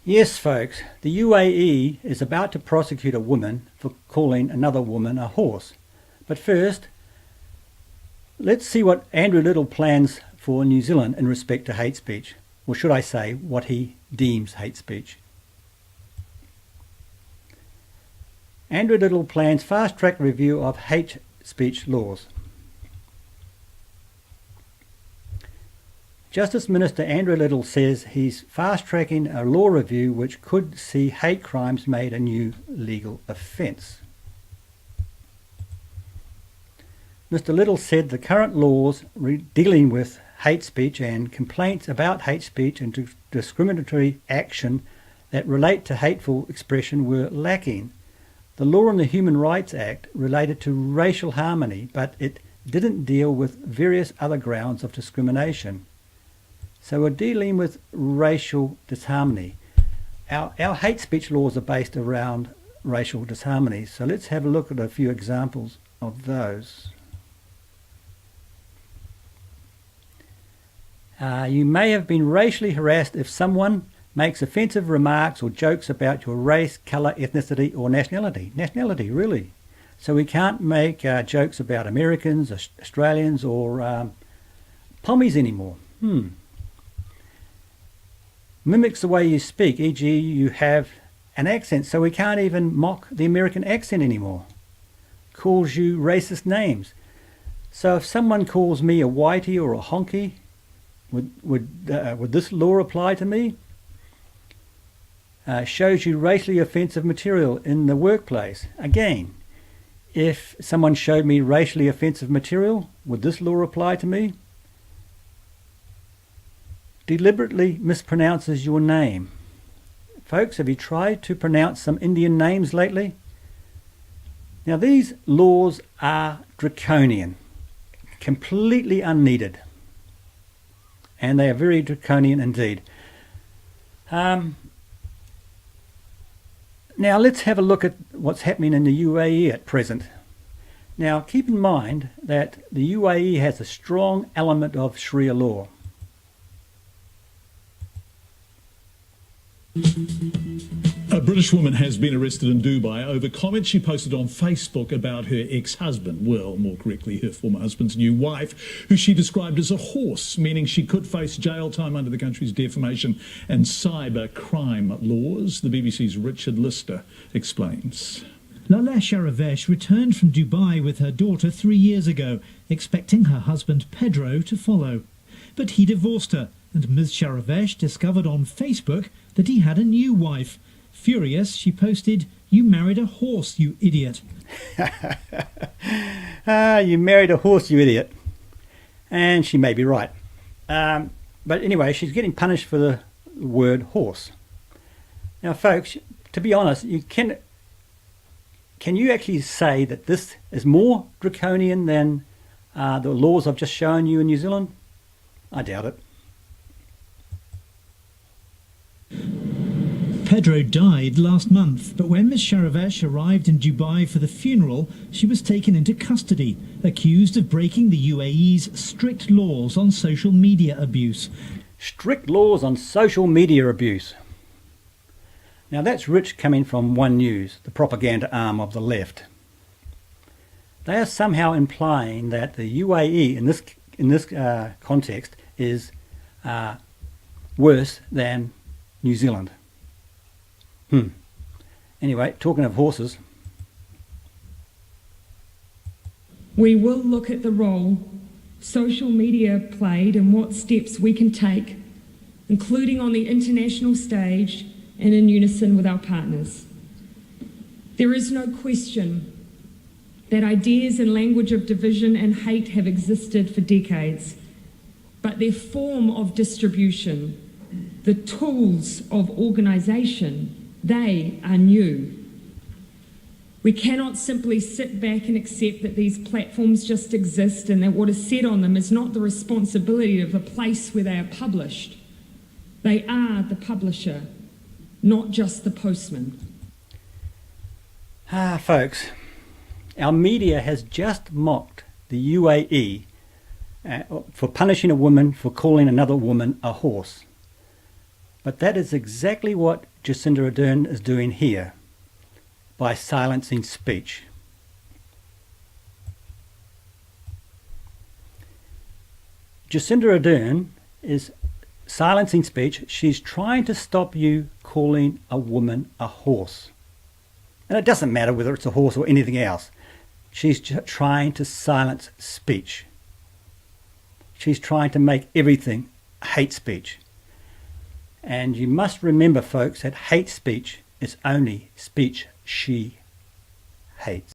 Yes, folks, the UAE is about to prosecute a woman for calling another woman a horse. But first, let's see what Andrew Little plans for New Zealand in respect to hate speech, or should I say, what he deems hate speech. Andrew Little plans fast-track review of hate speech laws. Justice Minister Andrew Little says he's fast-tracking a law review which could see hate crimes made a new legal offence. Mr. Little said the current laws dealing with hate speech and complaints about hate speech and discriminatory action that relate to hateful expression were lacking. The law in the Human Rights Act related to racial harmony, but it didn't deal with various other grounds of discrimination. So we're dealing with racial disharmony. Our hate speech laws are based around racial disharmony. So let's have a look at a few examples of those. You may have been racially harassed if someone makes offensive remarks or jokes about your race, colour, ethnicity or nationality. Nationality, really. So we can't make jokes about Americans, Australians or Pommies anymore. Mimics the way you speak, e.g. you have an accent, so we can't even mock the American accent anymore. Calls you racist names. So if someone calls me a whitey or a honky, would this law apply to me? Shows you racially offensive material in the workplace. Again, if someone showed me racially offensive material, would this law apply to me? Deliberately mispronounces your name. Folks, have you tried to pronounce some Indian names lately? Now these laws are draconian, completely unneeded, and they are very draconian indeed. Now let's have a look at what's happening in the UAE at present. Now keep in mind that the UAE has a strong element of Sharia law. A British woman has been arrested in Dubai over comments she posted on Facebook about her ex-husband, well, more correctly, her former husband's new wife, who she described as a horse, meaning she could face jail time under the country's defamation and cyber crime laws. The BBC's Richard Lister explains. Lala Sharavesh returned from Dubai with her daughter 3 years ago, expecting her husband Pedro to follow. But he divorced her, and Ms. Sharavesh discovered on Facebook that he had a new wife. Furious, she posted, "You married a horse, you idiot." You married a horse, you idiot. And she may be right. But anyway, she's getting punished for the word horse. Now, folks, to be honest, can you actually say that this is more draconian than the laws I've just shown you in New Zealand? I doubt it. Pedro died last month, but when Ms. Sharavesh arrived in Dubai for the funeral, she was taken into custody, accused of breaking the UAE's strict laws on social media abuse. Strict laws on social media abuse. Now that's rich coming from One News, the propaganda arm of the left. They are somehow implying that the UAE in this context is worse than New Zealand. Anyway, talking of horses. We will look at the role social media played and what steps we can take, including on the international stage and in unison with our partners. There is no question that ideas and language of division and hate have existed for decades, but their form of distribution, the tools of organisation, they are new. We cannot simply sit back and accept that these platforms just exist and that what is said on them is not the responsibility of the place where they are published. They are the publisher, not just the postman. Folks, our media has just mocked the UAE for punishing a woman for calling another woman a horse. But that is exactly what Jacinda Ardern is doing here by silencing speech. Jacinda Ardern is silencing speech. She's trying to stop you calling a woman a horse. And it doesn't matter whether it's a horse or anything else. She's trying to silence speech. She's trying to make everything hate speech. And you must remember, folks, that hate speech is only speech she hates.